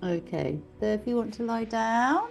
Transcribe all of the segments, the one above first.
Okay, so if you want to lie down.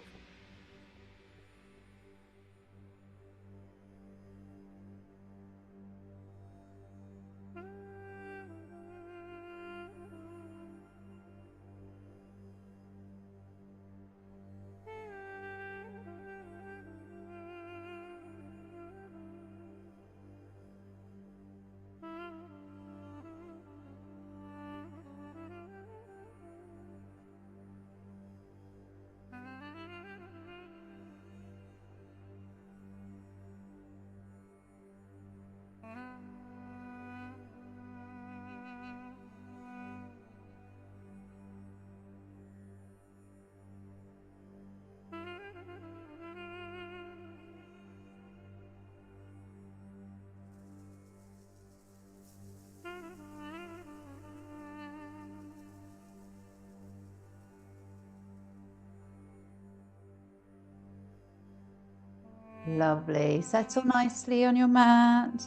Lovely. Settle nicely on your mat.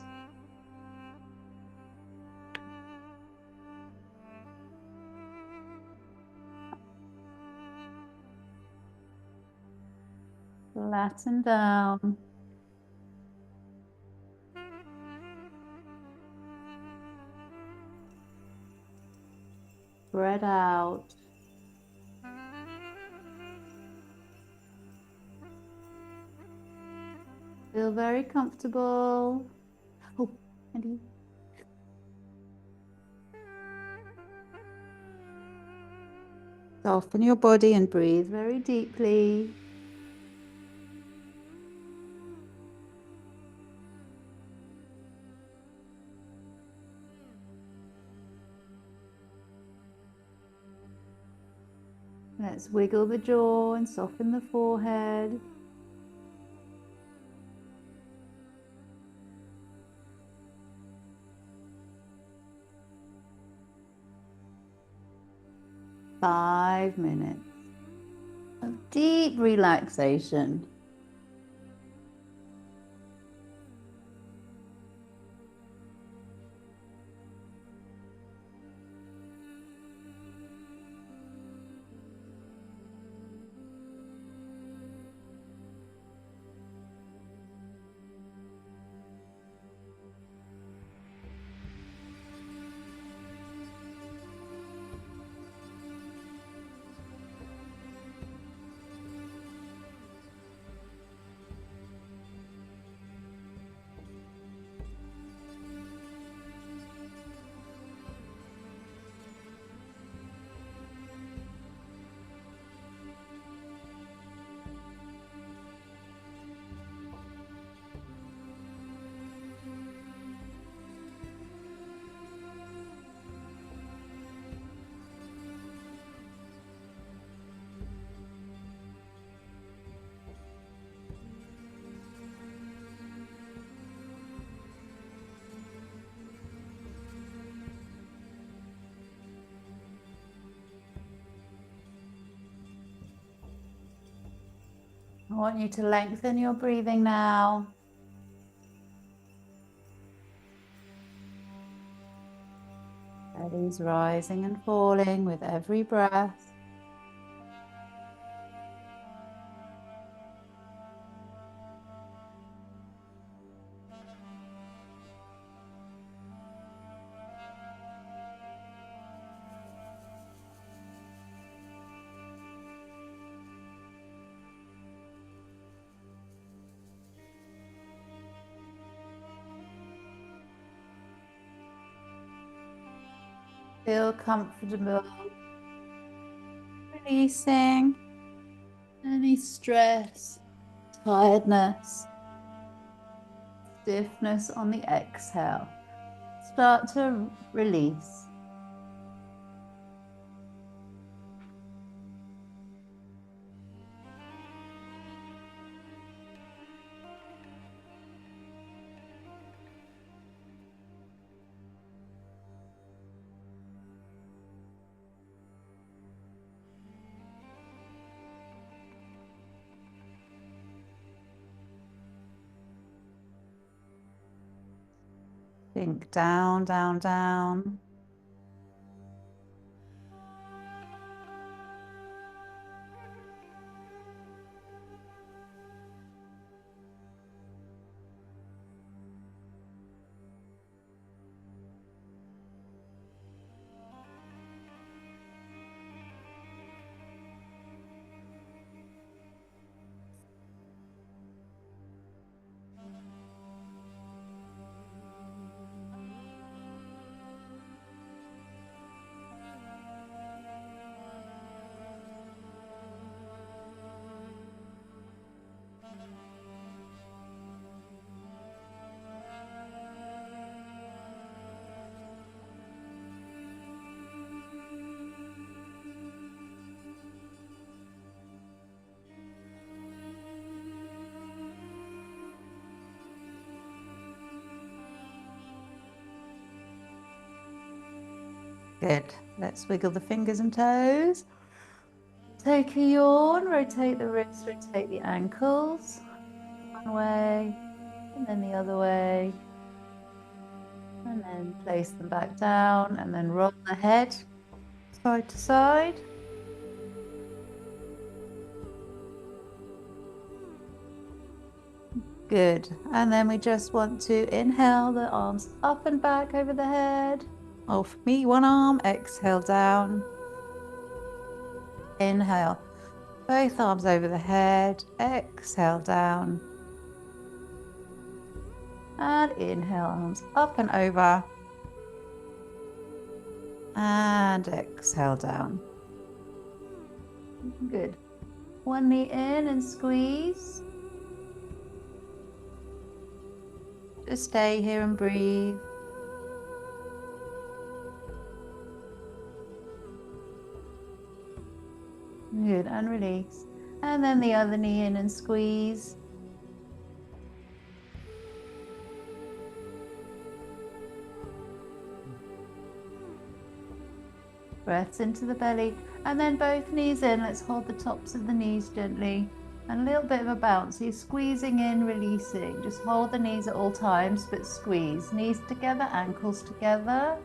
Flatten down. Spread out. Feel very comfortable. Oh, Andy. Soften your body and breathe very deeply. Let's wiggle the jaw and soften the forehead. Five minutes of deep relaxation. I want you to lengthen your breathing now. Belly's rising and falling with every breath. Feel comfortable, releasing any stress, tiredness, stiffness on the exhale. Start to release. Sink down, down, down. Good. Let's wiggle the fingers and toes. Take a yawn, rotate the wrists, rotate the ankles. One way, and then the other way. And then place them back down, and then roll the head side to side. Good. And then we just want to inhale the arms up and back over the head. Hold for me, one arm, exhale down. Inhale, both arms over the head, exhale down. And inhale, arms up and over. And exhale down. Good. One knee in and squeeze. Just stay here and breathe. Good, and release. And then the other knee in and squeeze. Breaths into the belly, and then both knees in. Let's hold the tops of the knees gently. And a little bit of a bounce. So you're squeezing in, releasing. Just hold the knees at all times, but squeeze. Knees together, ankles together.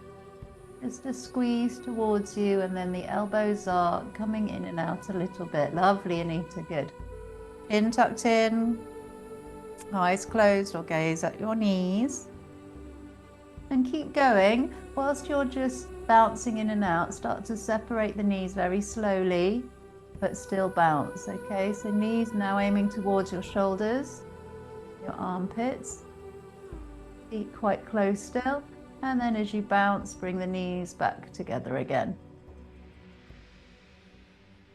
Just a squeeze towards you, and then the elbows are coming in and out a little bit. Lovely, Anita, good. Chin tucked in, eyes closed or gaze at your knees. And keep going. Whilst you're just bouncing in and out, start to separate the knees very slowly, but still bounce, okay? So knees now aiming towards your shoulders, your armpits, feet quite close still. And then as you bounce, bring the knees back together again.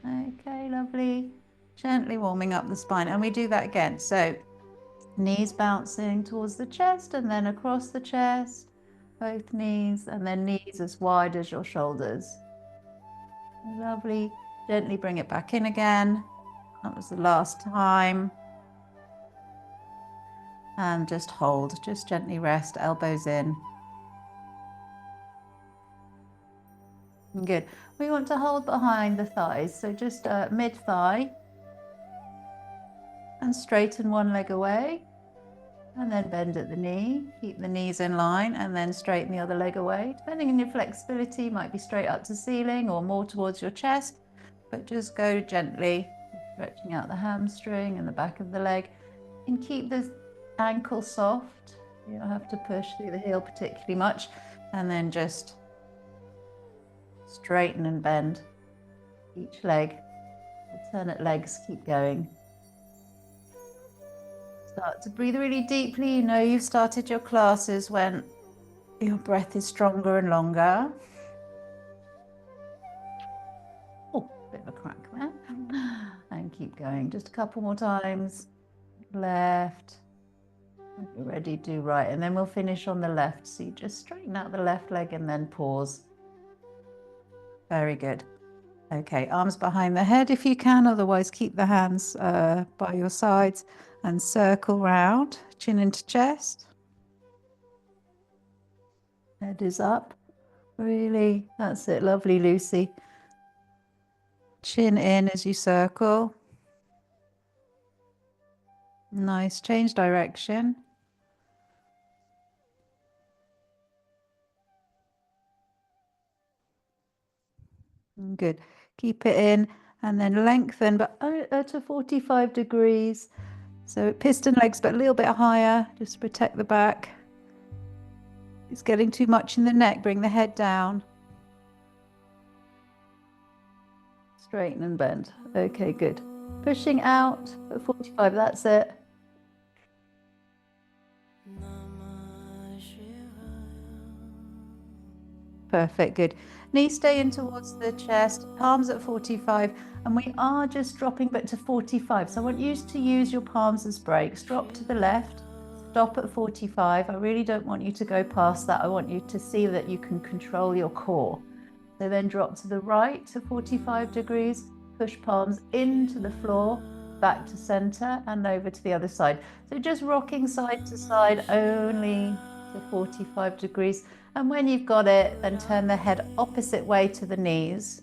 Okay, lovely. Gently warming up the spine. And we do that again. So knees bouncing towards the chest and then across the chest, both knees, and then knees as wide as your shoulders. Lovely. Gently bring it back in again. That was the last time. And just hold, just gently rest, elbows in. Good. We want to hold behind the thighs, so just mid-thigh, and straighten one leg away, and then bend at the knee. Keep the knees in line, and then straighten the other leg away. Depending on your flexibility, might be straight up to ceiling or more towards your chest, but just go gently, stretching out the hamstring and the back of the leg, and keep the ankle soft. You don't have to push through the heel particularly much, and then just straighten and bend each leg. Alternate legs, keep going. Start to breathe really deeply. You know you've started your classes when your breath is stronger and longer. Oh, bit of a crack there. And keep going. Just a couple more times. Left. When you're ready, do right. And then we'll finish on the left. So you just straighten out the left leg and then pause. Very good. Okay, arms behind the head if you can, otherwise keep the hands by your sides and circle round, chin into chest. Head is up. Really, that's it. Lovely, Lucy. Chin in as you circle. Nice, change direction. Good. Keep it in and then lengthen, but at a 45 degrees. So piston legs, but a little bit higher, just to protect the back. It's getting too much in the neck. Bring the head down. Straighten and bend. Okay, good. Pushing out at 45, that's it. Perfect, good. Knees stay in towards the chest, palms at 45, and we are just dropping but to 45. So I want you to use your palms as brakes. Drop to the left, stop at 45. I really don't want you to go past that. I want you to see that you can control your core. So then drop to the right to 45 degrees, push palms into the floor, back to center and over to the other side. So just rocking side to side only to 45 degrees. And when you've got it, then turn the head opposite way to the knees.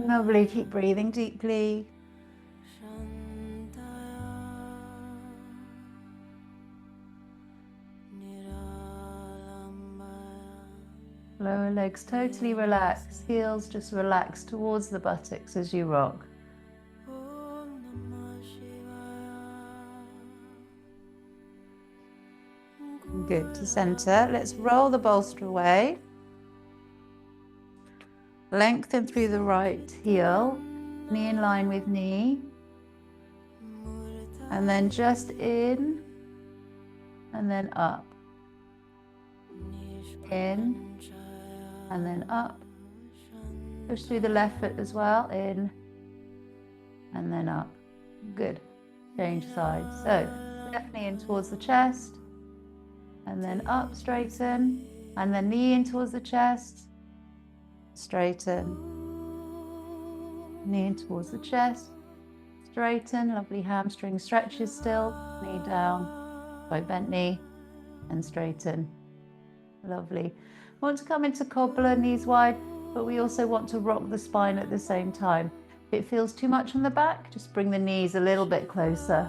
Lovely, keep breathing deeply. Lower legs totally relax, heels just relax towards the buttocks as you rock. Good, to center. Let's roll the bolster away. Lengthen through the right heel, knee in line with knee. And then just in, and then up. In, and then up. Push through the left foot as well, in, and then up. Good. Change sides. So, left knee in towards the chest, and then up, straighten, and then knee in towards the chest, straighten, knee in towards the chest, straighten, lovely hamstring stretches still, knee down, by bent knee, and straighten. Lovely. Want to come into cobbler, knees wide, but we also want to rock the spine at the same time. If it feels too much on the back, just bring the knees a little bit closer.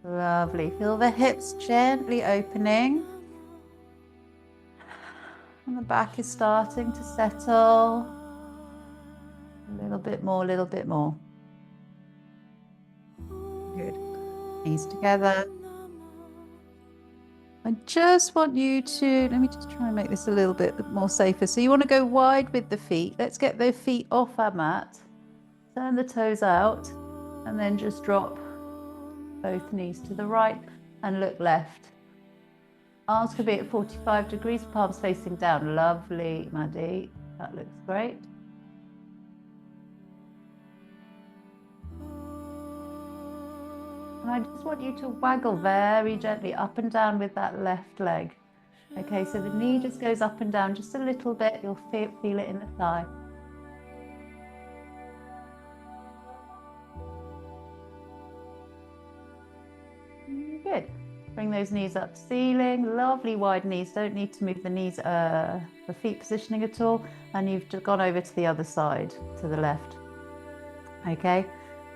Lovely. Feel the hips gently opening. And the back is starting to settle. A little bit more, a little bit more. Good. Knees together. I just want you to, let me just try and make this a little bit more safer. So you want to go wide with the feet. Let's get the feet off our mat. Turn the toes out and then just drop both knees to the right and look left. Arms could be at 45 degrees, palms facing down. Lovely, Maddie. That looks great. And I just want you to waggle very gently up and down with that left leg. Okay, so the knee just goes up and down just a little bit. You'll feel it in the thigh. Good. Bring those knees up to ceiling. Lovely wide knees. Don't need to move the knees, the feet positioning at all. And you've just gone over to the other side, to the left. Okay.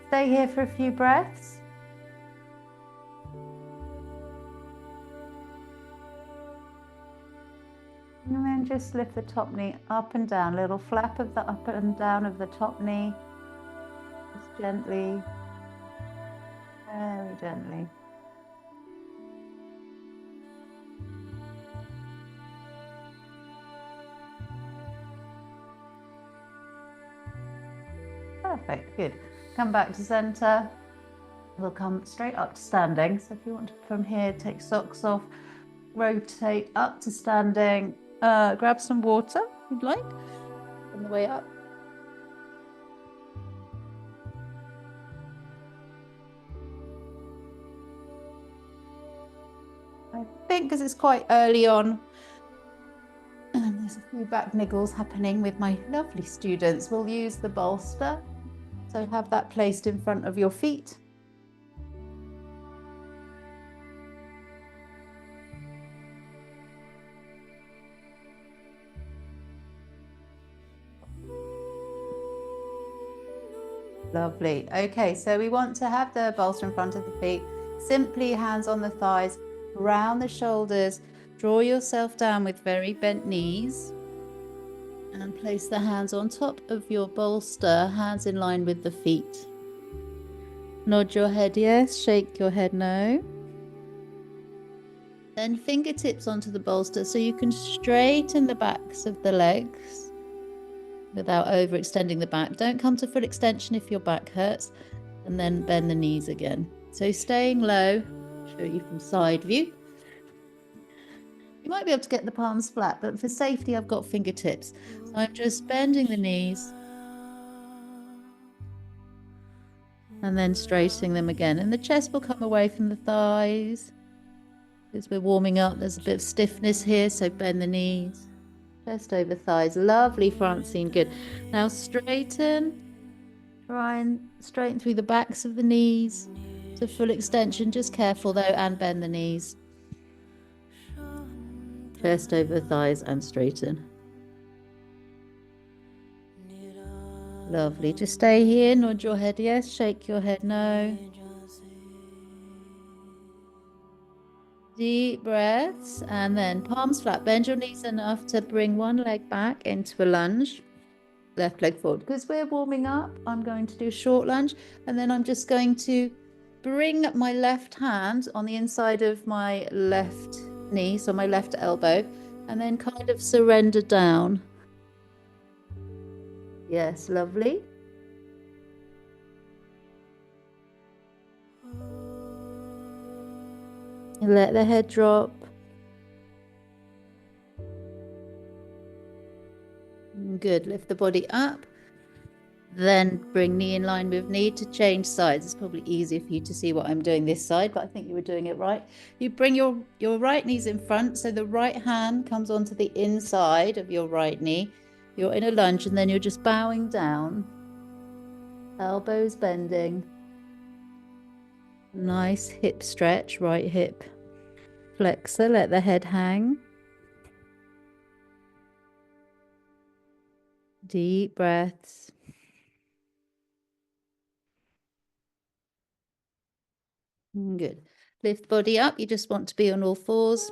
Stay here for a few breaths. And then just lift the top knee up and down. Little flap of the up and down of the top knee. Just gently. Very gently. Perfect, good. Come back to center. We'll come straight up to standing. So if you want to, from here, take socks off, rotate up to standing, grab some water if you'd like on the way up. I think because it's quite early on, and there's a few back niggles happening with my lovely students, we'll use the bolster. So have that placed in front of your feet. Lovely. Okay, so we want to have the bolster in front of the feet. Simply hands on the thighs, round the shoulders. Draw yourself down with very bent knees. And place the hands on top of your bolster, hands in line with the feet. Nod your head yes, shake your head no. Then fingertips onto the bolster so you can straighten the backs of the legs without overextending the back. Don't come to full extension if your back hurts, and then bend the knees again. So staying low, show you from side view. You might be able to get the palms flat, but for safety, I've got fingertips. So I'm just bending the knees and then straightening them again. And the chest will come away from the thighs Because we're warming up, there's a bit of stiffness here, so bend the knees. Chest over thighs. Lovely, Francine. Good. Now straighten. Try and straighten through the backs of the knees to full extension. Just careful though, and bend the knees. Chest over thighs and straighten. Lovely. Just stay here. Nod your head yes. Shake your head no. Deep breaths, and then palms flat. Bend your knees enough to bring one leg back into a lunge. Left leg forward. Because we're warming up, I'm going to do a short lunge, and then I'm just going to bring my left hand on the inside of my left knee, so my left elbow, and then kind of surrender down. Yes, lovely. And let the head drop. Good. Lift the body up. Then bring knee in line with knee to change sides. It's probably easier for you to see what I'm doing this side, but I think you were doing it right. You bring your right knees in front, so the right hand comes onto the inside of your right knee. You're in a lunge, and then you're just bowing down. Elbows bending. Nice hip stretch, right hip flexor, let the head hang. Deep breaths. Good. Lift body up. You just want to be on all fours.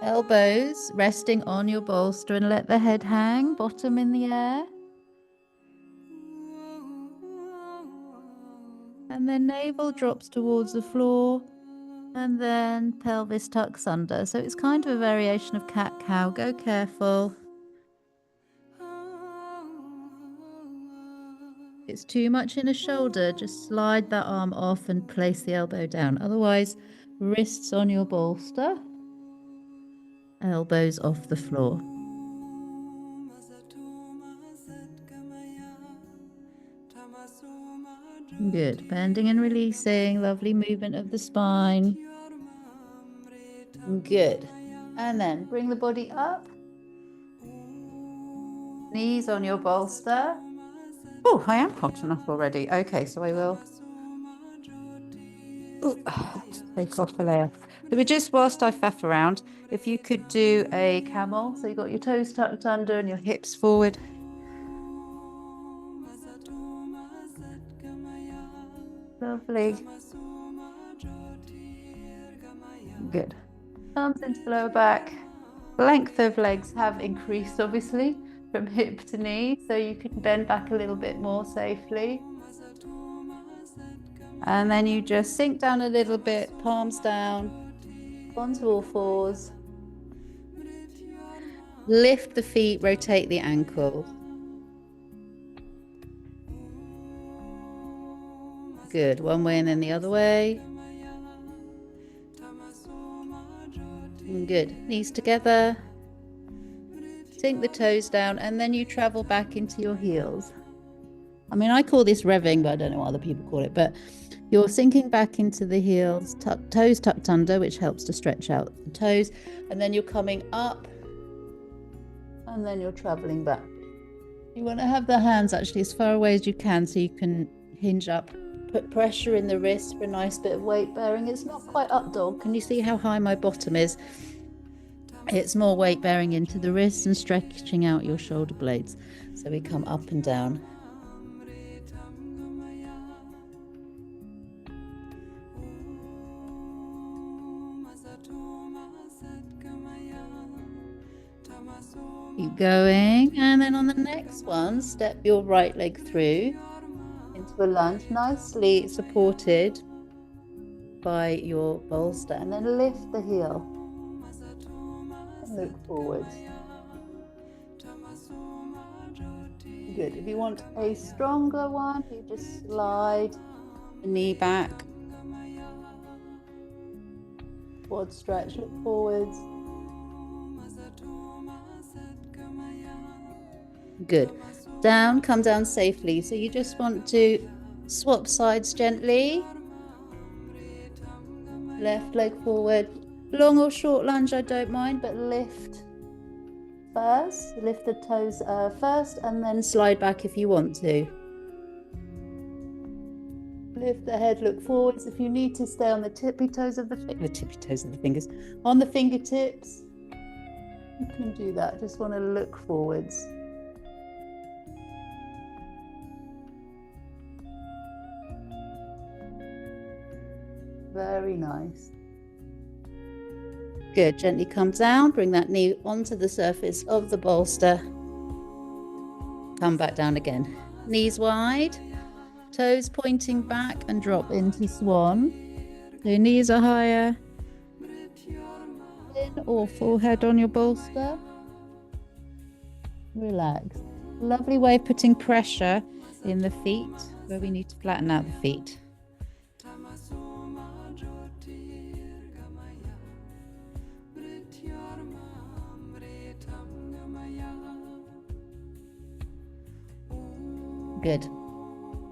Elbows resting on your bolster, and let the head hang, bottom in the air. And then navel drops towards the floor, and then pelvis tucks under. So it's kind of a variation of cat-cow. Go careful. If it's too much in a shoulder, just slide that arm off and place the elbow down. Otherwise, wrists on your bolster, elbows off the floor. Good. Bending and releasing. Lovely movement of the spine. Good. And then bring the body up. Knees on your bolster. Oh, I am hot enough already. Okay, so I will take off a layer. So just whilst I faff around, if you could do a camel. So you've got your toes tucked under and your hips forward. Lovely. Good. Arms into the lower back. Length of legs have increased, obviously, from hip to knee, so you can bend back a little bit more safely. And then you just sink down a little bit, palms down, onto all fours. Lift the feet, rotate the ankles. Good. One way and then the other way. Good. Knees together. Sink the toes down, and then you travel back into your heels. I mean, I call this revving, but I don't know what other people call it. But you're sinking back into the heels, toes tucked under, which helps to stretch out the toes. And then you're coming up, and then you're traveling back. You want to have the hands actually as far away as you can, so you can hinge up. Put pressure in the wrist for a nice bit of weight bearing. It's not quite up dog. Can you see how high my bottom is? It's more weight bearing into the wrists and stretching out your shoulder blades. So we come up and down. Keep going, and then on the next one, step your right leg through into a lunge, nicely supported by your bolster, and then lift the heel and look forwards. Good. If you want a stronger one, you just slide the knee back, quad stretch, look forwards. Good. Down, come down safely. So you just want to swap sides gently. Left leg forward. Long or short lunge, I don't mind, but lift first. Lift the toes first and then slide back if you want to. Lift the head, look forwards. If you need to stay on the tippy toes of the fingers, on the fingertips, you can do that. Just want to look forwards. Very nice. Good. Gently come down. Bring that knee onto the surface of the bolster. Come back down again. Knees wide. Toes pointing back and drop into swan. Your knees are higher. Chin or forehead on your bolster. Relax. Lovely way of putting pressure in the feet where we need to flatten out the feet. Good.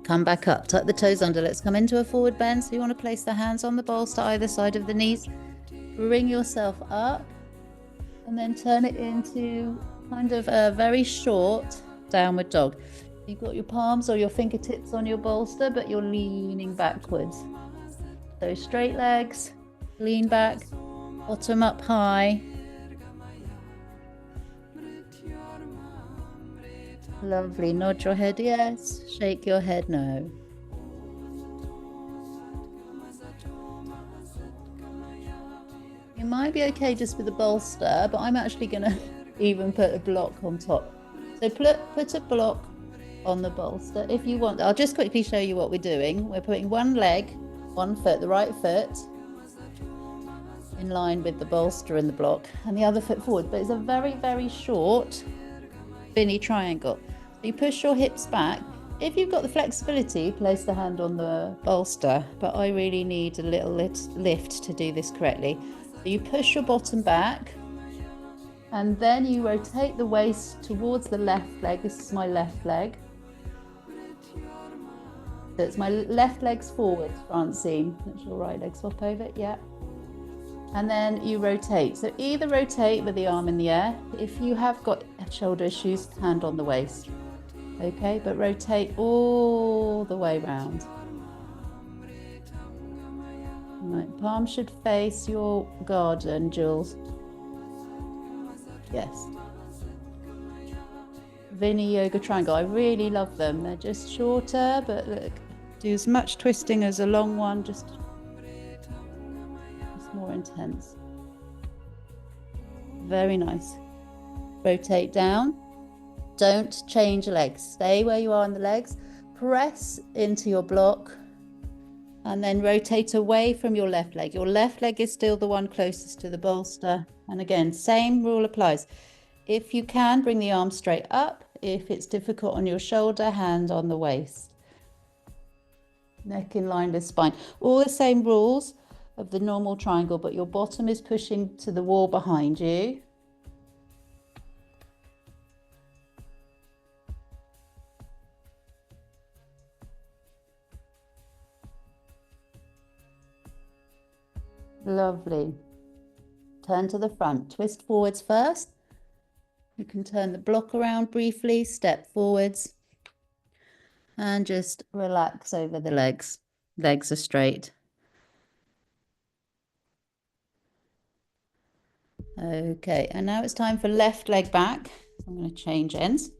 Come back up, tuck the toes under. Let's come into a forward bend. So you want to place the hands on the bolster either side of the knees. Bring yourself up and then turn it into kind of a very short downward dog. You've got your palms or your fingertips on your bolster, but you're leaning backwards. So straight legs, lean back, bottom up high. Lovely. Nod your head yes, shake your head no. You might be okay just with the bolster, but I'm actually going to even put a block on top. So put a block on the bolster if you want. I'll just quickly show you what we're doing. We're putting one leg, one foot, the right foot, in line with the bolster and the block, and the other foot forward. But it's a very, very short spinny triangle. So you push your hips back. If you've got the flexibility, place the hand on the bolster, but I really need a little lift to do this correctly. So you push your bottom back, and then you rotate the waist towards the left leg. This is my left leg. So it's my left leg's forward, Francine. Let your right leg swap over, yeah. And then you rotate. So either rotate with the arm in the air. If you have got shoulder issues, hand on the waist. Okay, but rotate all the way round. Right, palm should face your garden, Jules. Yes. Vinny Yoga Triangle. I really love them. They're just shorter, but look, do as much twisting as a long one, just more intense. Very nice. Rotate down. Don't change legs. Stay where you are on the legs. Press into your block and then rotate away from your left leg. Your left leg is still the one closest to the bolster. And again, same rule applies. If you can, bring the arm straight up. If it's difficult on your shoulder, hand on the waist. Neck in line with spine. All the same rules of the normal triangle, but your bottom is pushing to the wall behind you. Lovely. Turn to the front. Twist forwards first. You can turn the block around briefly, step forwards, and just relax over the legs. Legs are straight. Okay, and now it's time for left leg back. I'm going to change ends.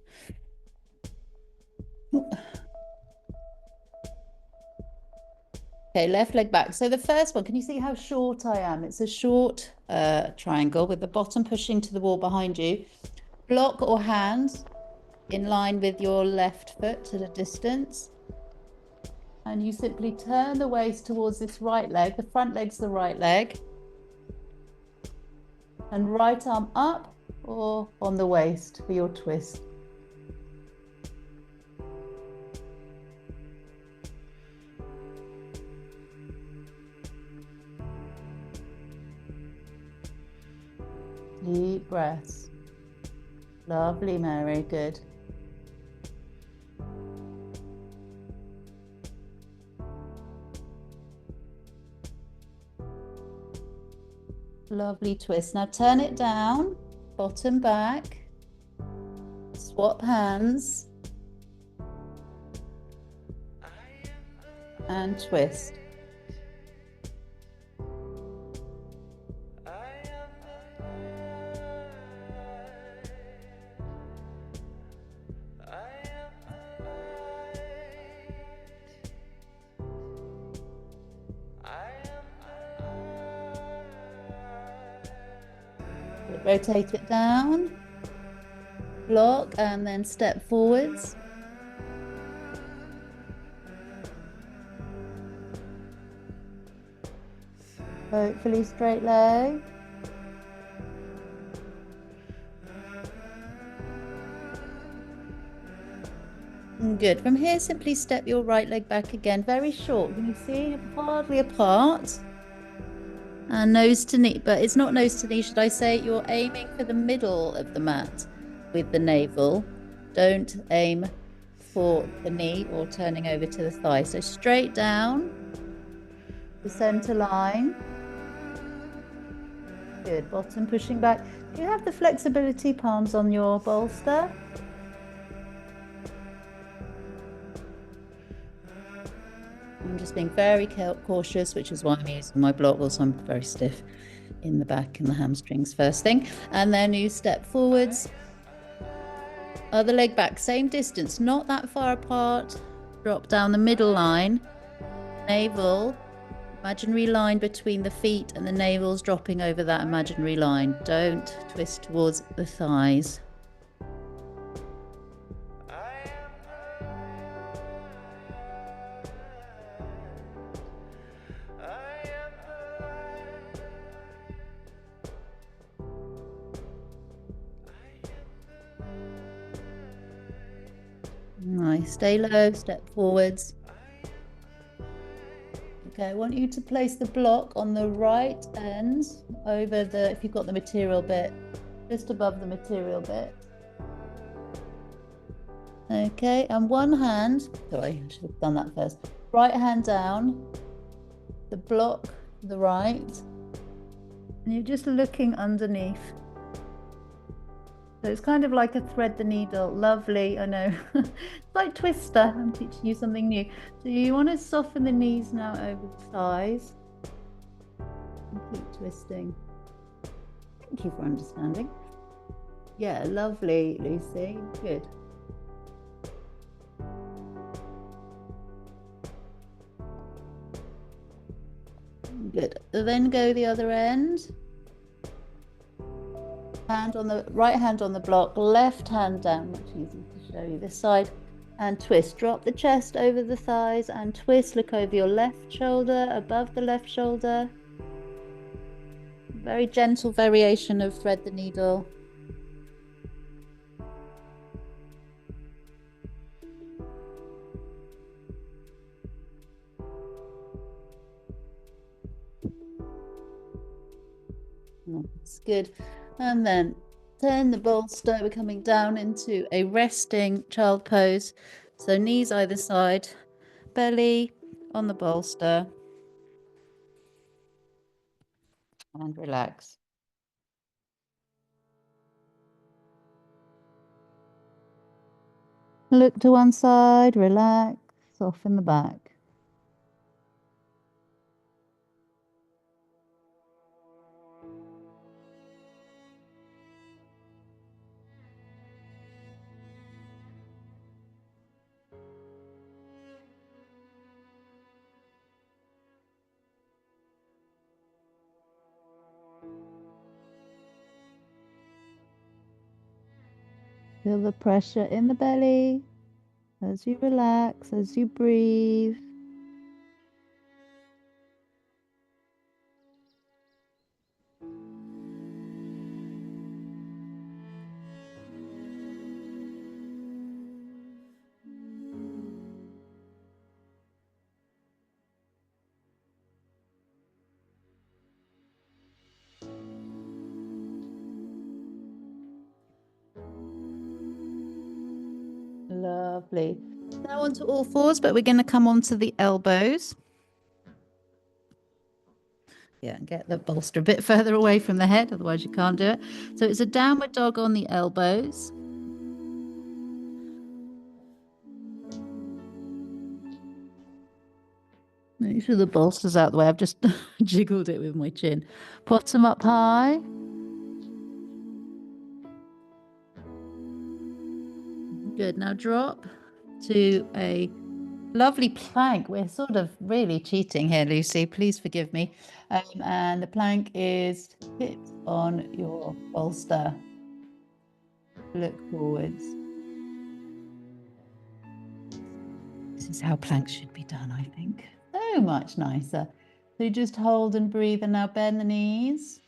Okay, left leg back. So the first one, can you see how short I am? It's a short triangle with the bottom pushing to the wall behind you. Block or hand in line with your left foot at a distance. And you simply turn the waist towards this right leg. The front leg's the right leg. And right arm up or on the waist for your twist. Deep breaths. Lovely, Mary. Good. Lovely twist. Now turn it down, bottom back, swap hands, and twist. Rotate it down, block, and then step forwards. Hopefully straight leg. Good. From here, simply step your right leg back again, very short. Can you see? Hardly apart. And nose to knee, but it's not nose to knee, should I say? You're aiming for the middle of the mat with the navel. Don't aim for the knee or turning over to the thigh. So straight down, the center line. Good. Bottom pushing back. Do you have the flexibility palms on your bolster? I'm just being very cautious, which is why I'm using my block. Also, I'm very stiff in the back and the hamstrings first thing. And then you step forwards. Other leg back, same distance, not that far apart. Drop down the middle line. Navel, imaginary line between the feet, and the navel's dropping over that imaginary line. Don't twist towards the thighs. Nice. Stay low, step forwards. Okay, I want you to place the block on the right end over the, if you've got the material bit, just above the material bit. Okay, and one hand, sorry, I should have done that first. Right hand down, the block, the right, and you're just looking underneath. So it's kind of like a thread the needle. Lovely, I know. It's like Twister. I'm teaching you something new. So you want to soften the knees now over the thighs. And keep twisting. Thank you for understanding. Yeah, lovely, Lucy. Good. Good. Then go the other end. Hand on the right hand on the block, left hand down, much easier to show you this side, and twist. Drop the chest over the thighs and twist. Look over your left shoulder, above the left shoulder. Very gentle variation of thread the needle. That's good. And then turn the bolster. We're coming down into a resting child pose. So knees either side, belly on the bolster, and relax. Look to one side, relax, soften the back. Feel the pressure in the belly as you relax, as you breathe. Lovely. Now onto all fours, but we're going to come onto the elbows. Yeah, and get the bolster a bit further away from the head, otherwise you can't do it. So it's a downward dog on the elbows. Make sure the bolster's out the way. I've just jiggled it with my chin. Bottom up high. Good. Now drop to a lovely plank. We're sort of really cheating here, Lucy. Please forgive me. And the plank is hip on your bolster. Look forwards. This is how planks should be done, I think. So much nicer. So just hold and breathe, and now bend the knees.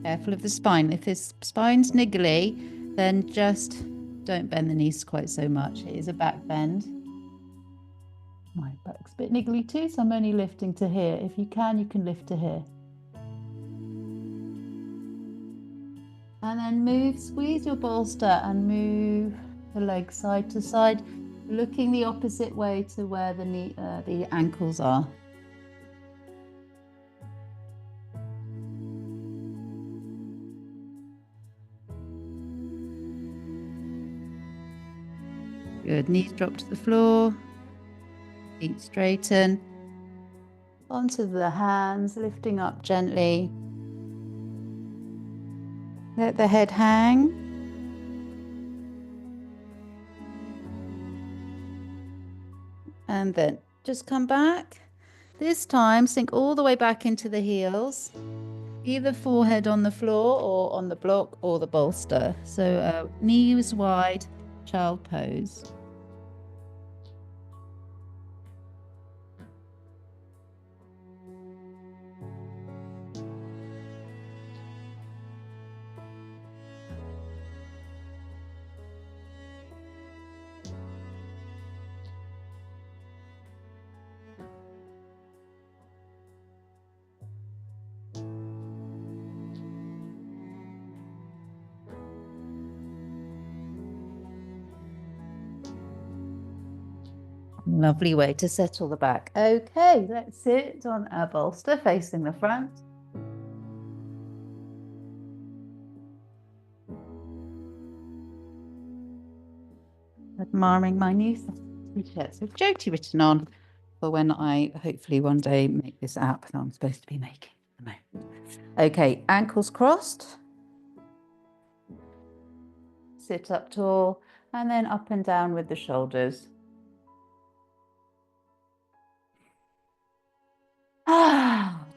Careful of the spine. If this spine's niggly, then just don't bend the knees quite so much. It is a back bend. My back's a bit niggly too, so I'm only lifting to here. If you can lift to here. And then move, squeeze your bolster and move the legs side to side, looking the opposite way to where the ankles are. Good, knees drop to the floor, feet straighten, onto the hands, lifting up gently. Let the head hang. And then just come back. This time, sink all the way back into the heels, either forehead on the floor or on the block or the bolster. So knees wide, child pose. Lovely way to settle the back. Okay, let's sit on our bolster facing the front. Admiring my new t-shirts with Jyoti written on for when I hopefully one day make this app that I'm supposed to be making. Okay, ankles crossed. Sit up tall and then up and down with the shoulders.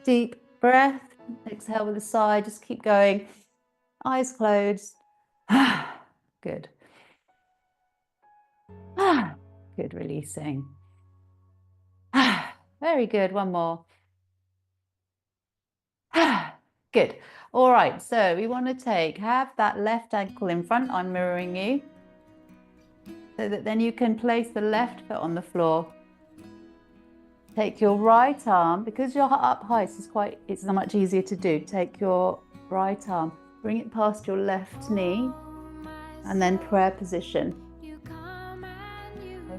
Deep breath. Exhale with a sigh. Just keep going. Eyes closed. Good. Good, releasing. Very good. One more. Good. All right. So we want to have that left ankle in front. I'm mirroring you. So that then you can place the left foot on the floor. Take your right arm, because you're up high, it's much easier to do. Take your right arm, bring it past your left knee, and then prayer position.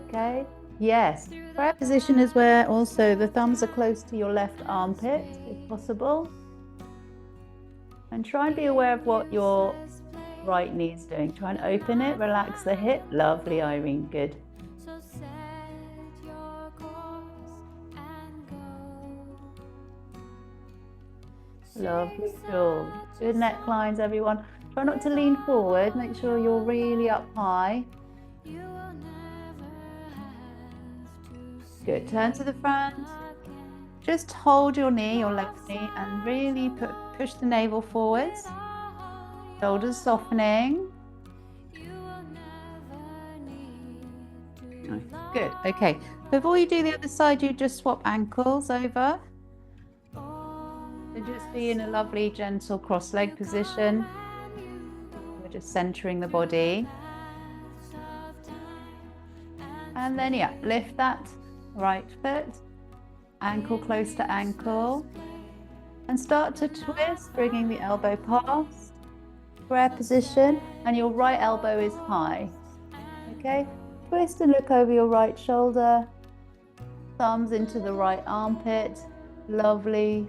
Okay? Yes. Prayer position is where also the thumbs are close to your left armpit, if possible. And try and be aware of what your right knee is doing. Try and open it, relax the hip. Lovely, Irene. Good. Lovely, cool. Good necklines, everyone. Try not to lean forward. Make sure you're really up high. Good. Turn to the front. Just hold your knee, your left knee, and really push the navel forwards. Shoulders softening. Good. Okay. Before you do the other side, you just swap ankles over. So just be in a lovely, gentle cross-leg position. We're just centering the body. And then, yeah, lift that right foot, ankle close to ankle, and start to twist, bringing the elbow past, prayer position, and your right elbow is high. Okay, twist and look over your right shoulder, thumbs into the right armpit, Lovely,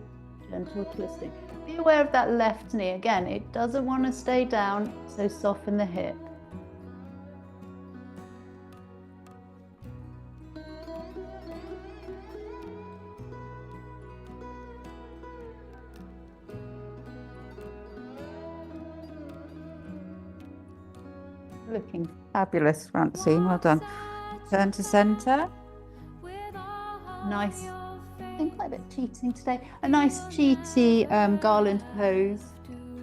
gentle twisting. Be aware of that left knee. Again, it doesn't want to stay down, so soften the hip. Looking fabulous, Francie. Well done. Turn to center. Nice. I think quite a bit cheating today. A nice cheaty garland pose.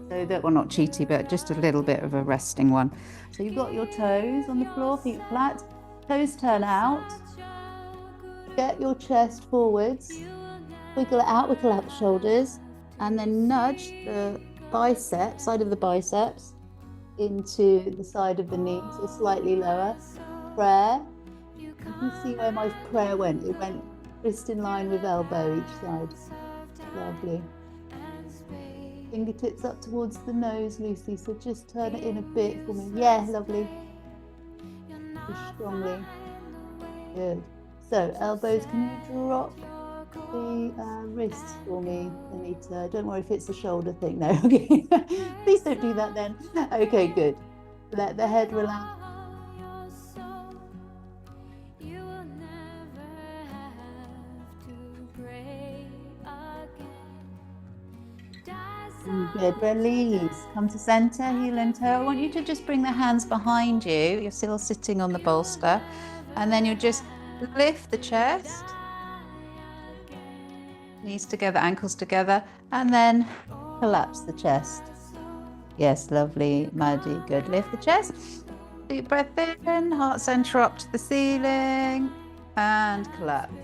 So that, well, not cheaty, but just a little bit of a resting one. So you've got your toes on the floor, feet flat. Toes turn out. Get your chest forwards. Wiggle it out, wiggle out the shoulders. And then nudge the bicep, side of the biceps, into the side of the knee, so slightly lower. Prayer. You can see where my prayer went. It went wrist in line with elbow each side. Lovely. Fingertips up towards the nose loosely, so just turn it in a bit for me. Yeah, lovely. Push strongly. Good. So elbows, can you drop the wrists for me, Anita? Don't worry if it's a shoulder thing. No, okay. Please don't do that then. Okay, good. Let the head relax. Good. Release. Come to center, heel and toe. I want you to just bring the hands behind you. You're still sitting on the bolster. And then you just lift the chest. Knees together, ankles together. And then collapse the chest. Yes, lovely. Maddie. Good. Lift the chest. Deep breath in. Heart center up to the ceiling. And collapse.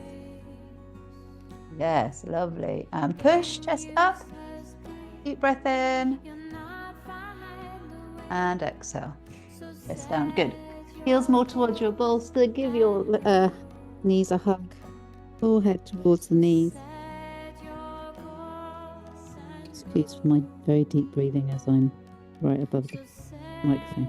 Yes, lovely. And push, chest up. Deep breath in and exhale. Chest down. Good. Heels more towards your bolster. Give your knees a hug. Forehead towards the knees. Excuse for my very deep breathing as I'm right above the microphone.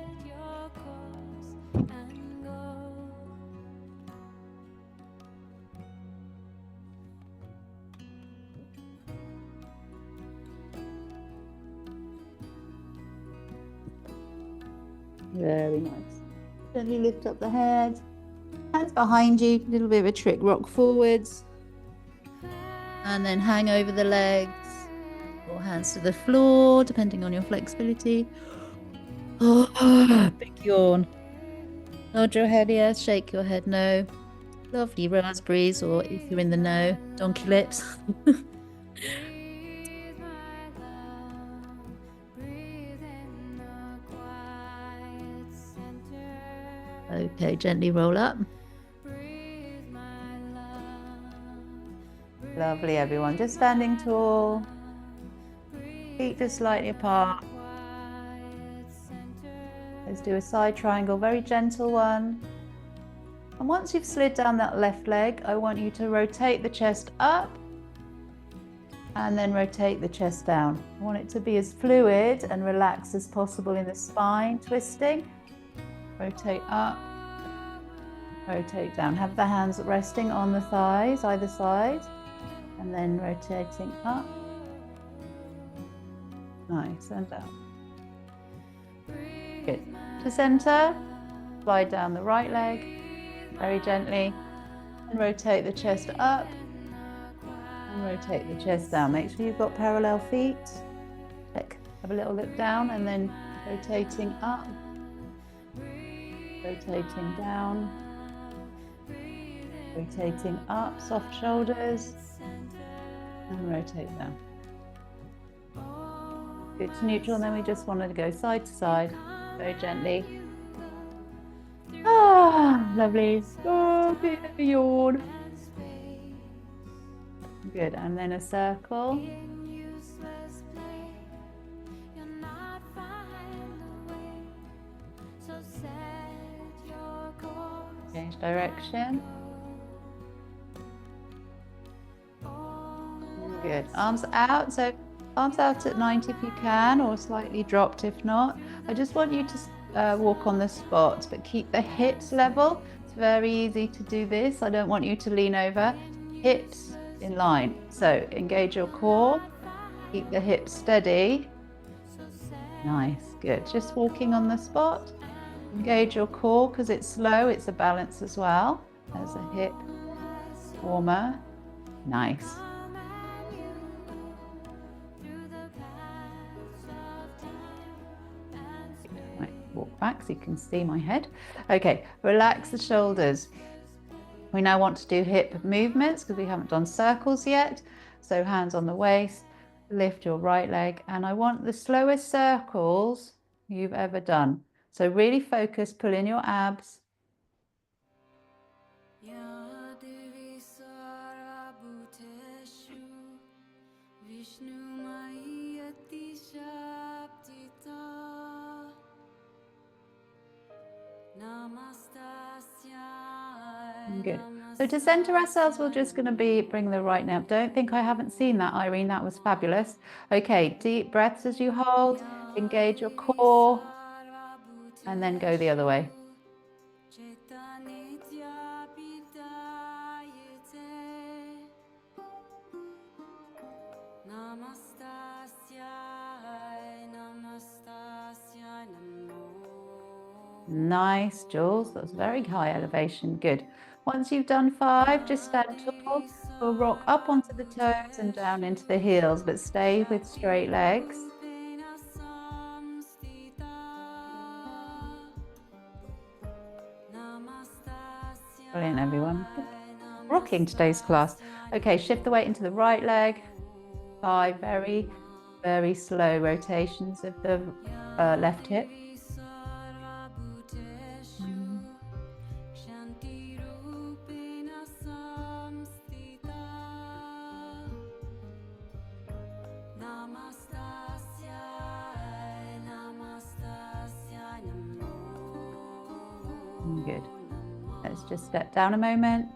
Very nice. Gently lift up the head. Hands behind you. A little bit of a trick. Rock forwards. And then hang over the legs. Or hands to the floor, depending on your flexibility. Oh, big yawn. Nod your head yes. Shake your head no. Lovely raspberries, or if you're in the no, donkey lips. Okay, gently roll up. Lovely, everyone. Just standing tall. Feet just slightly apart. Let's do a side triangle, very gentle one. And once you've slid down that left leg, I want you to rotate the chest up and then rotate the chest down. I want it to be as fluid and relaxed as possible in the spine, twisting. Rotate up, rotate down. Have the hands resting on the thighs, either side, and then rotating up. Nice, and down. Good. To center, slide down the right leg, very gently, and rotate the chest up, and rotate the chest down. Make sure you've got parallel feet. Check. Have a little look down, and then rotating up. Rotating down, rotating up, soft shoulders, and rotate down. Good to neutral, and then we just wanted to go side to side, very gently. Ah, lovely. Oh, bit of a yawn. Good, and then a circle. Change direction. Good. Arms out. So arms out at 90 if you can, or slightly dropped if not. I just want you to walk on the spot, but keep the hips level. It's very easy to do this. I don't want you to lean over. Hips in line. So engage your core, keep the hips steady. Nice, good. Just walking on the spot. Engage your core because it's slow, it's a balance as well as a hip warmer. Nice. Right, walk back so you can see my head. Okay, relax the shoulders. We now want to do hip movements because we haven't done circles yet. So hands on the waist, lift your right leg, and I want the slowest circles you've ever done. So really focus, pull in your abs. Good. So to center ourselves, we're just going to bring the right now. Don't think I haven't seen that, Irene. That was fabulous. Okay, deep breaths as you hold. Engage your core. And then go the other way. Nice, Jules. That's very high elevation. Good. Once you've done 5, just stand tall. We'll rock up onto the toes and down into the heels, but stay with straight legs. Brilliant, everyone. Rocking today's class. Okay, shift the weight into the right leg. 5 very, very slow rotations of the left hip. Good. Let's just step down a moment.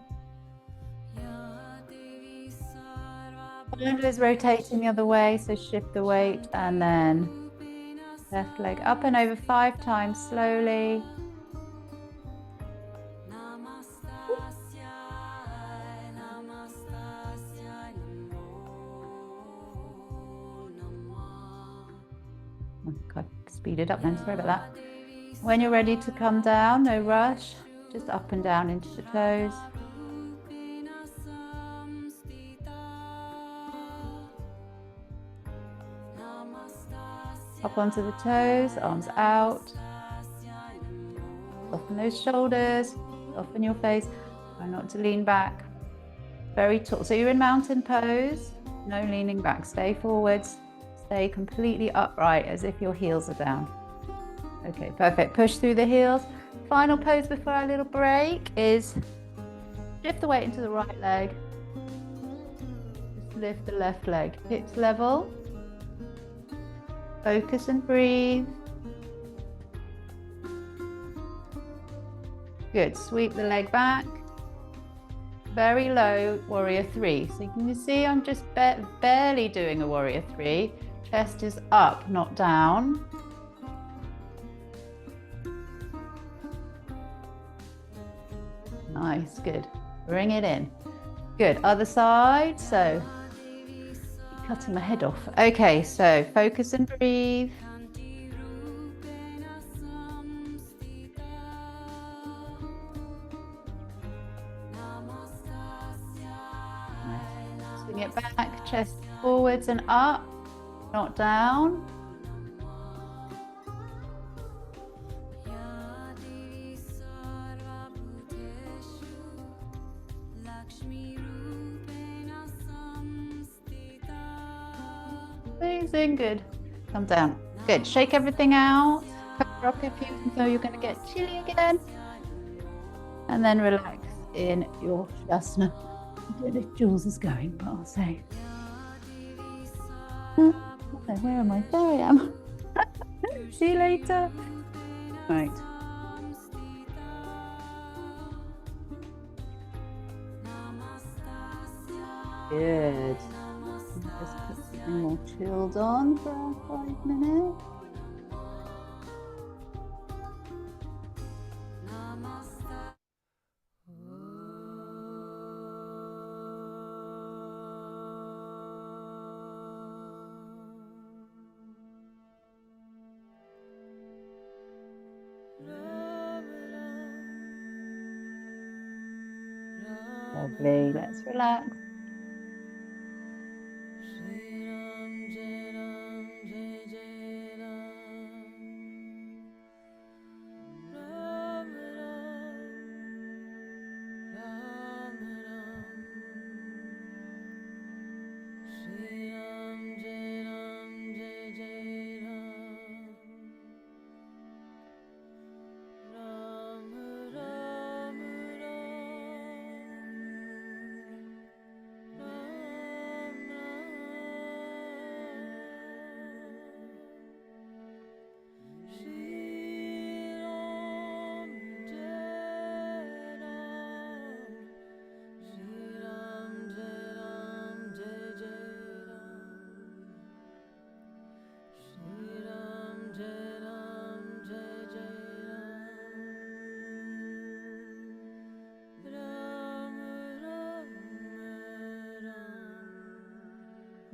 Shoulder is rotating the other way, so shift the weight and then left leg up and over 5 times slowly. I speeded up then, sorry about that. When you're ready to come down, no rush, just up and down into the toes. Up onto the toes, arms out. Soften those shoulders, soften your face. Try not to lean back. Very tall. So you're in mountain pose, no leaning back. Stay forwards, stay completely upright as if your heels are down. Okay, perfect. Push through the heels. Final pose before our little break is shift the weight into the right leg. Just lift the left leg. Hips level. Focus and breathe. Good. Sweep the leg back. Very low warrior 3. So you can see I'm just barely doing a warrior 3. Chest is up, not down. Nice, good. Bring it in. Good, other side. So, cutting my head off. Okay, so focus and breathe. Nice. Swing it back, chest forwards and up, not down. Amazing, good. Come down. Good. Shake everything out. Cover up if you know you're going to get chilly again. And then relax in your Shavasana. I don't know if Jules is going, but I'll say. Where am I? There I am. See you later. Right. Good. Just put something more chilled on for 5 minutes. Lovely. Let's relax.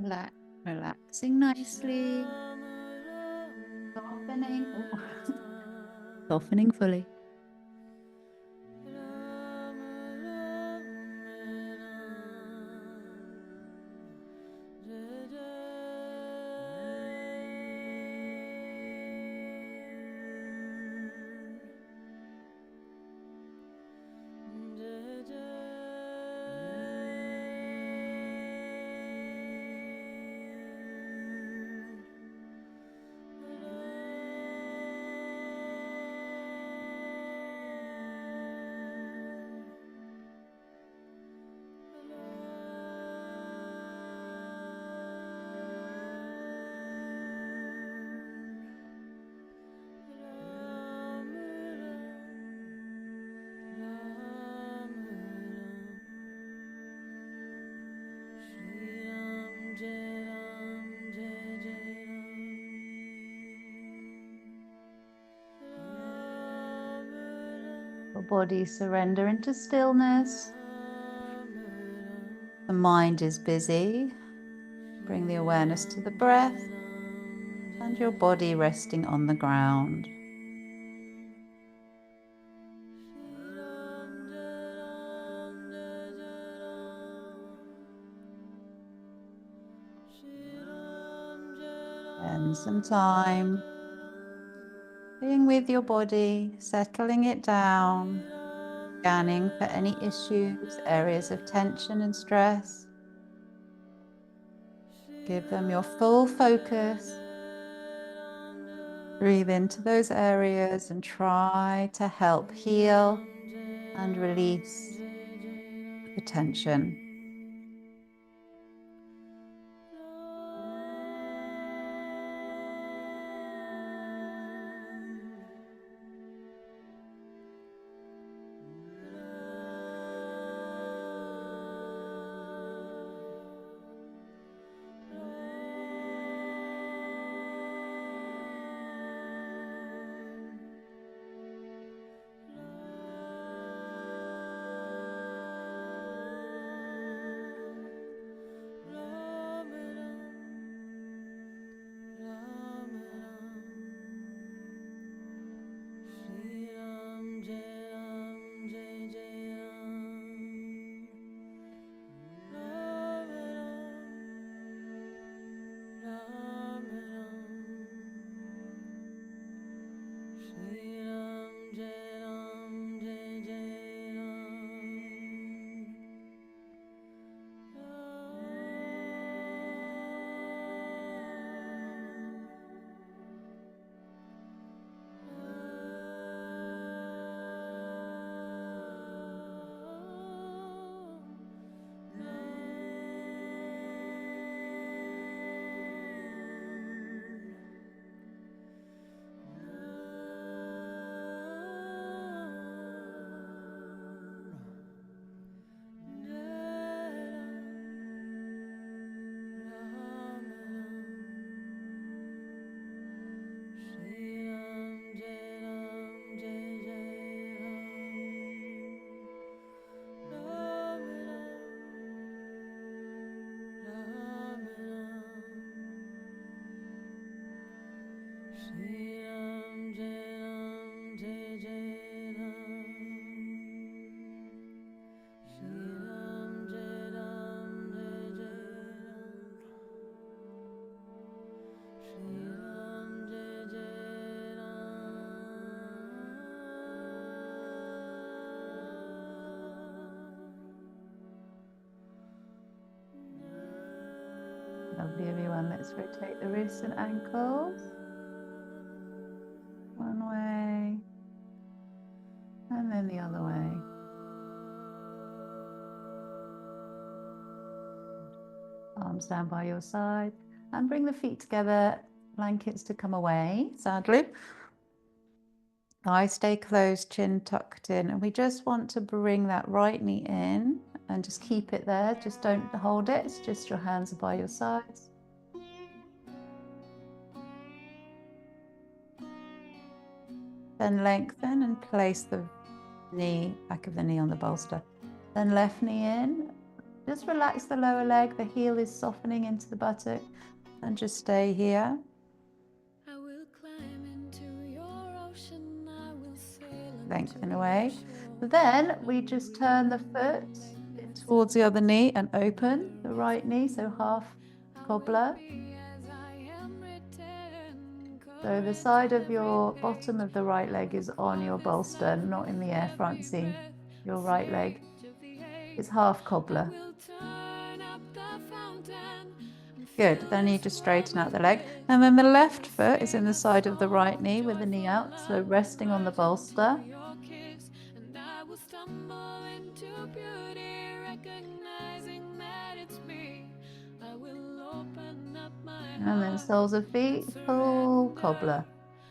Relax, relaxing nicely, softening, softening fully. Your body surrender into stillness. The mind is busy. Bring the awareness to the breath and your body resting on the ground. Spend some time being with your body, settling it down, scanning for any issues, areas of tension and stress. Give them your full focus. Breathe into those areas and try to help heal and release the tension. the other one. Let's rotate the wrists and ankles. One way. And then the other way. Arms down by your side. And bring the feet together. Blankets to come away, sadly. Eyes stay closed, chin tucked in. And we just want to bring that right knee in and just keep it there. Just don't hold it. It's just your hands are by your sides. Then lengthen and place the knee, back of the knee on the bolster. Then left knee in. Just relax the lower leg. The heel is softening into the buttock. And just stay here. Lengthen away. Then we just turn the foot towards the other knee and open the right knee, so half cobbler. So the side of your bottom of the right leg is on your bolster, not in the air front seam. Your right leg is half cobbler. Good, then you just straighten out the leg. And then the left foot is in the side of the right knee with the knee out, so resting on the bolster. And then soles of feet, full cobbler.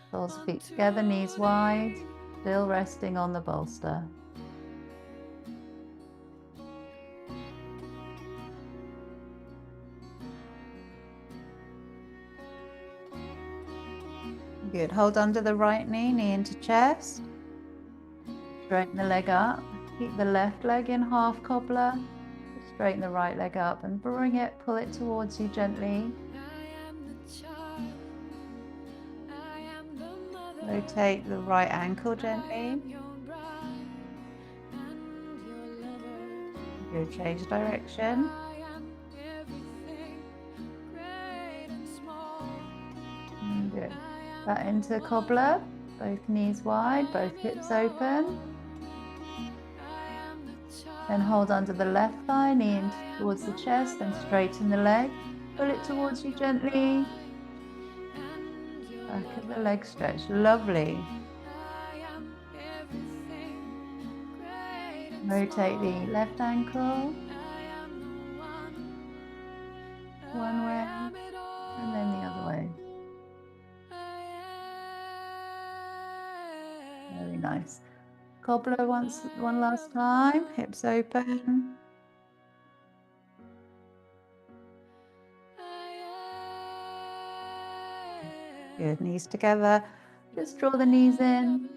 Soles of feet together, knees wide, still resting on the bolster. Good, hold under the right knee, knee into chest. Straighten the leg up. Keep the left leg in half cobbler. Straighten the right leg up and bring it, pull it towards you gently. Rotate the right ankle gently. Good, change direction. Good. Back into cobbler, both knees wide, both hips open. Then hold under the left thigh, knee in towards the chest, then straighten the leg. Pull it towards you gently. Back of the leg stretch, lovely. Rotate the left ankle. One way, and then the other way. Very nice. Cobbler one last time, hips open. Good, knees together. Just draw the knees in.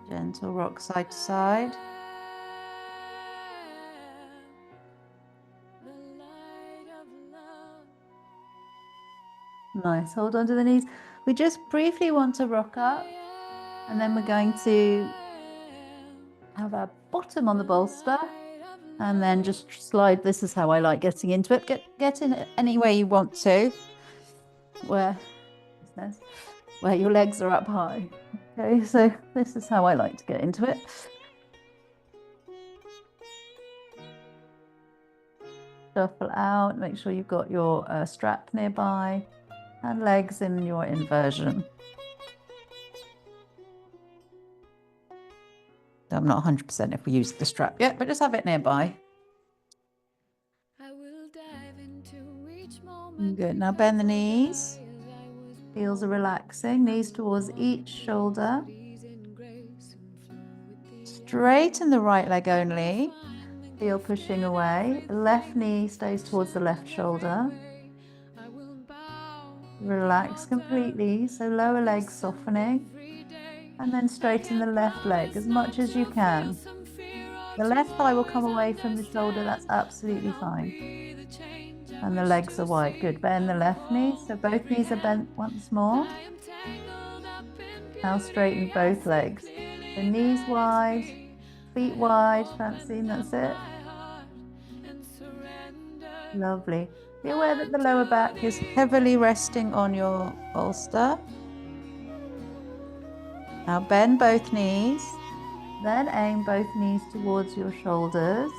Gentle rock side to side. Nice, hold on to the knees. We just briefly want to rock up, and then we're going to have our bottom on the bolster, and then just slide. This is how I like getting into it. Get in any way you want to, where your legs are up high. Okay, so this is how I like to get into it. Shuffle out, make sure you've got your strap nearby. And legs in your inversion. I'm not 100% if we use the strap yet, but just have it nearby. Good, now bend the knees. Heels are relaxing, knees towards each shoulder. Straighten the right leg only. Heel pushing away. Left knee stays towards the left shoulder. Relax completely, so lower leg softening, and then straighten the left leg as much as you can. The left thigh will come away from the shoulder, that's absolutely fine. And the legs are wide, good. Bend the left knee, so both knees are bent once more. Now straighten both legs. The knees wide, feet wide, Francine, that's it. Lovely. Be aware that the lower back is heavily resting on your bolster. Now bend both knees, then aim both knees towards your shoulders.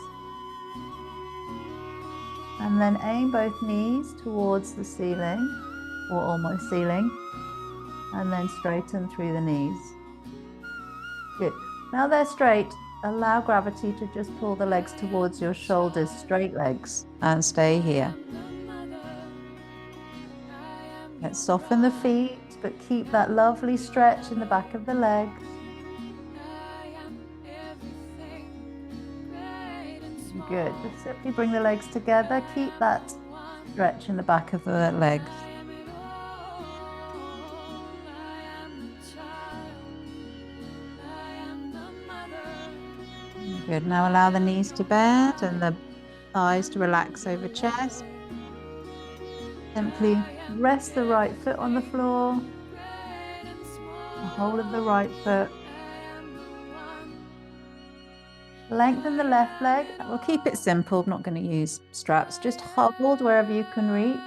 And then aim both knees towards the ceiling, or almost ceiling, and then straighten through the knees. Good. Now they're straight, allow gravity to just pull the legs towards your shoulders, straight legs, and stay here. Let's soften the feet, but keep that lovely stretch in the back of the legs. Good. Just simply bring the legs together. Keep that stretch in the back of the legs. Good. Now allow the knees to bend and the thighs to relax over chest. Simply rest the right foot on the floor, the whole of the right foot. Lengthen the left leg. We'll keep it simple. I'm not going to use straps. Just hold wherever you can reach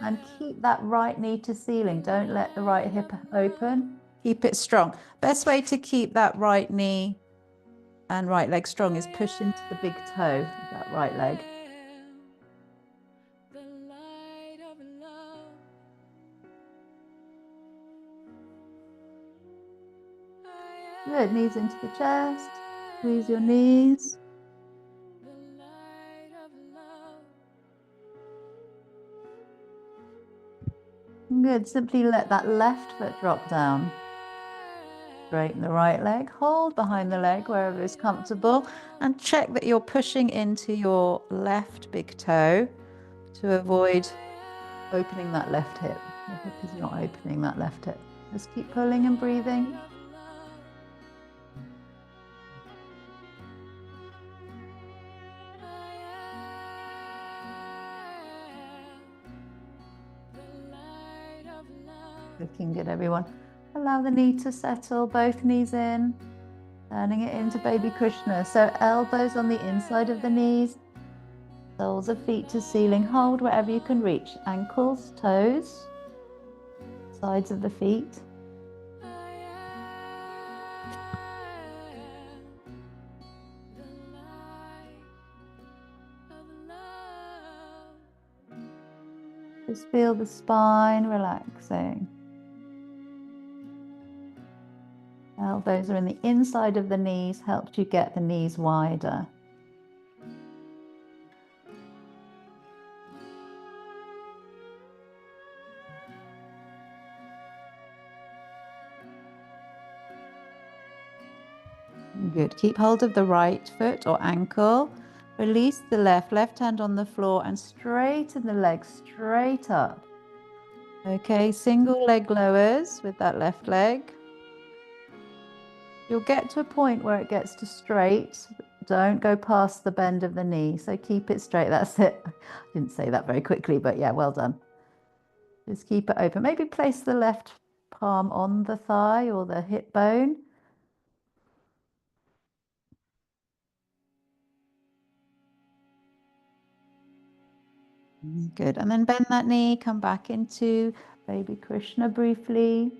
and keep that right knee to ceiling. Don't let the right hip open. Keep it strong. Best way to keep that right knee and right leg strong is push into the big toe of that right leg. Good. Knees into the chest. Squeeze your knees. Good. Simply let that left foot drop down. Straighten the right leg. Hold behind the leg wherever is comfortable. And check that you're pushing into your left big toe to avoid opening that left hip. The hip is not opening that left hip. Just keep pulling and breathing. Looking good, everyone. Allow the knee to settle, both knees in, turning it into Baby Krishna. So elbows on the inside of the knees, soles of feet to ceiling. Hold wherever you can reach. Ankles, toes, sides of the feet. Just feel the spine relaxing. Elbows are in the inside of the knees, helps you get the knees wider. Good. Keep hold of the right foot or ankle. Release the left hand on the floor and straighten the legs straight up. Okay, single leg lowers with that left leg. You'll get to a point where it gets to straight. Don't go past the bend of the knee. So keep it straight. That's it. I didn't say that very quickly, but yeah, well done. Just keep it open. Maybe place the left palm on the thigh or the hip bone. Good. And then bend that knee, come back into Baby Krishna briefly.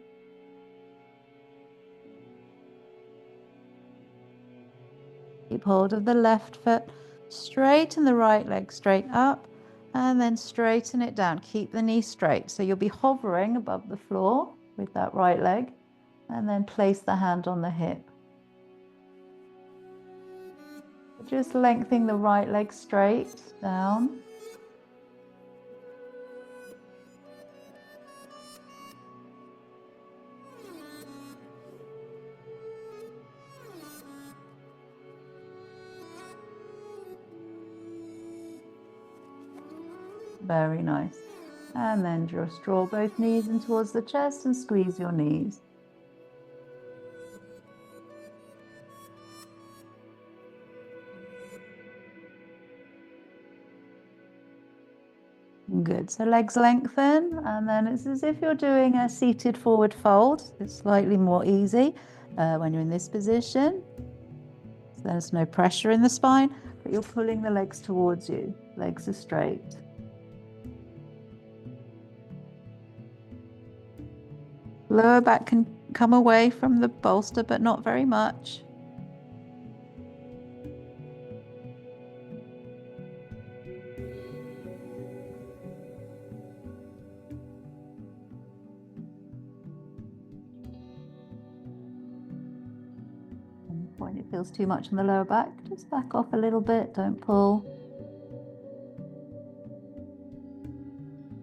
Keep hold of the left foot, straighten the right leg straight up, and then straighten it down. Keep the knee straight. So you'll be hovering above the floor with that right leg, and then place the hand on the hip. Just lengthening the right leg straight down. Very nice. And then just draw both knees in towards the chest and squeeze your knees. Good. So legs lengthen, and then it's as if you're doing a seated forward fold. It's slightly more easy when you're in this position. So there's no pressure in the spine, but you're pulling the legs towards you. Legs are straight. Lower back can come away from the bolster, but not very much. when it feels too much on the lower back, just back off a little bit, don't pull.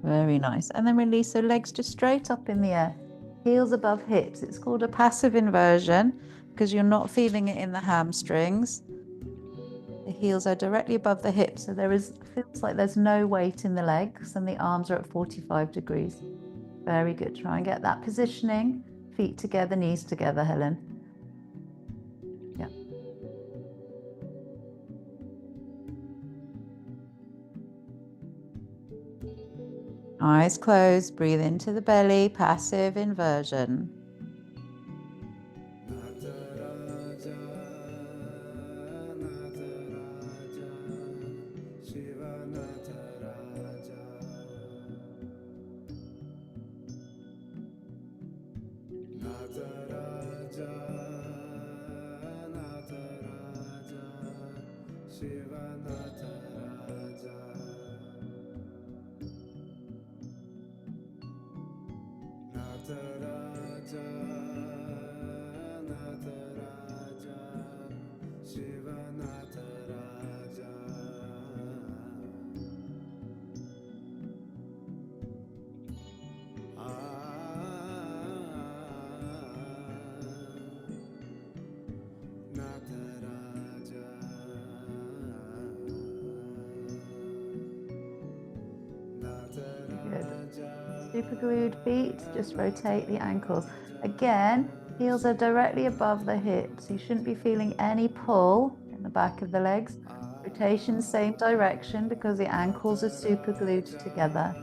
Very nice. And then release, so legs just straight up in the air, heels above hips. It's called a passive inversion because you're not feeling it in the hamstrings. The heels are directly above the hips, so feels like there's no weight in the legs, and the arms are at 45 degrees. Very good. Try and get that positioning. Feet together, knees together, Helen. Yeah. Eyes closed, breathe into the belly, passive inversion. Super glued feet, just rotate the ankles. Again, heels are directly above the hips. You shouldn't be feeling any pull in the back of the legs. Rotation, same direction because the ankles are super glued together.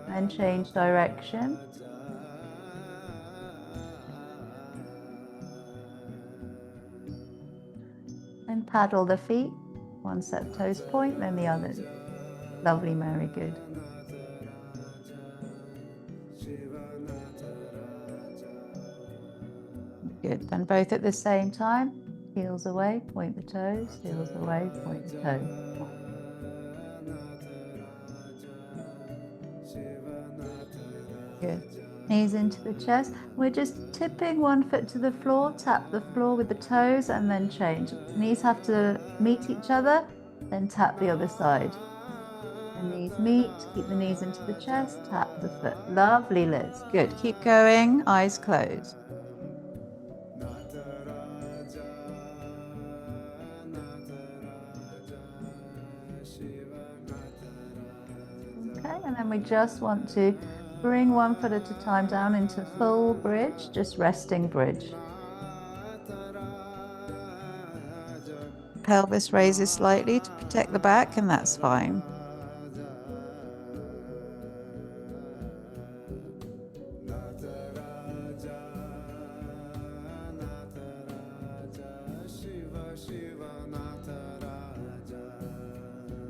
Then change direction. And paddle the feet. One set of toes point, then the other. Lovely, Mary, good. Good, then both at the same time. Heels away, point the toes, heels away, point the toes. Good. Knees into the chest. We're just tipping one foot to the floor, tap the floor with the toes, and then change. Knees have to meet each other, then tap the other side. The knees meet, keep the knees into the chest, tap the foot. Lovely, Liz. Good. Keep going, eyes closed. Okay, and then we just want to bring one foot at a time down into full bridge, just resting bridge. Pelvis raises slightly to protect the back, and that's fine.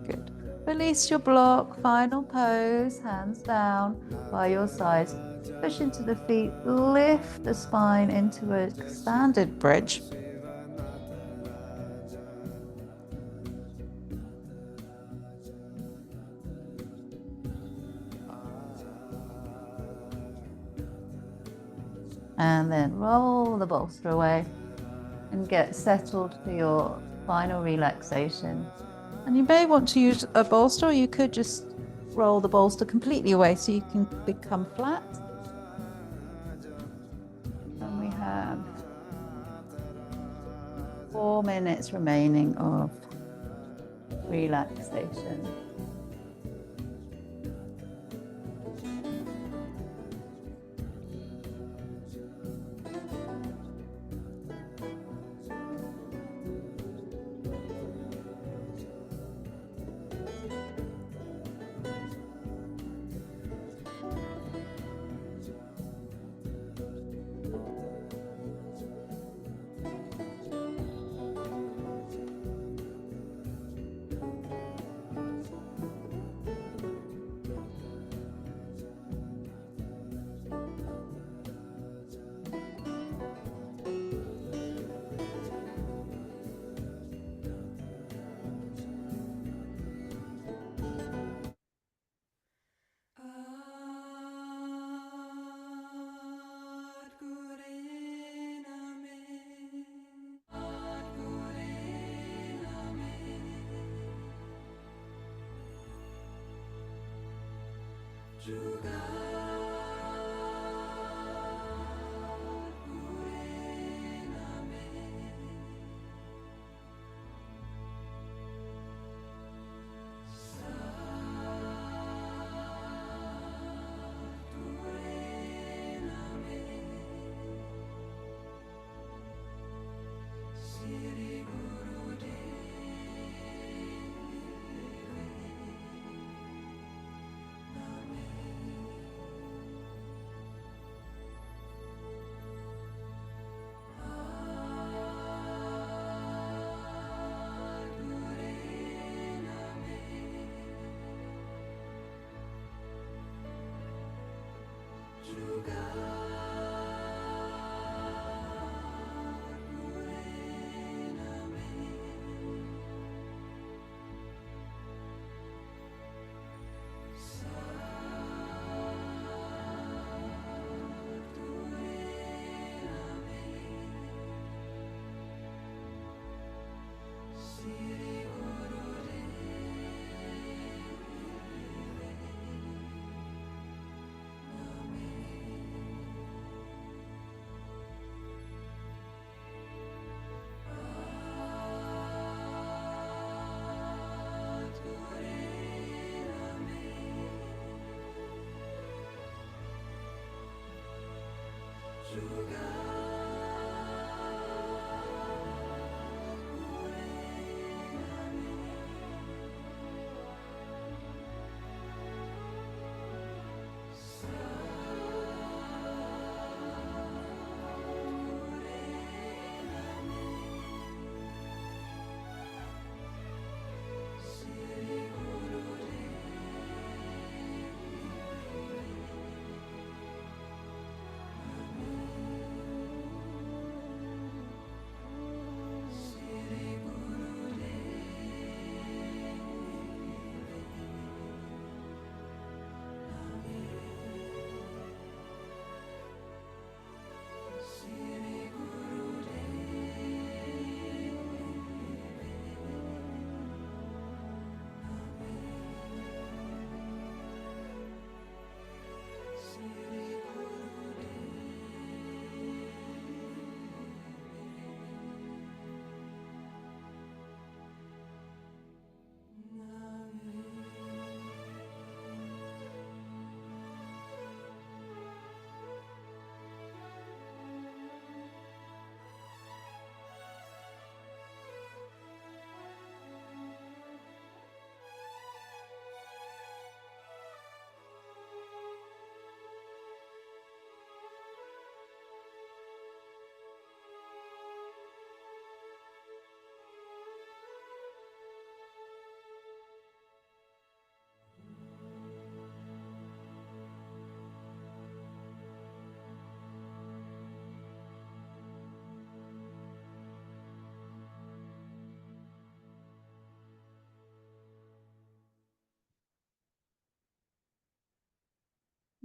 Good. Release your block, final pose, hands down by your sides. Push into the feet, lift the spine into a standard bridge. And then roll the bolster away and get settled for your final relaxation. And you may want to use a bolster, or you could just roll the bolster completely away so you can become flat. And we have 4 minutes remaining of relaxation.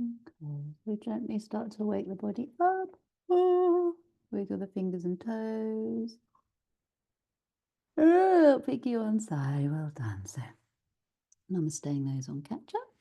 Okay, so gently start to wake the body up. Oh, wiggle the fingers and toes. Oh, pick you one side. Well done. So, namaste nose on catch up.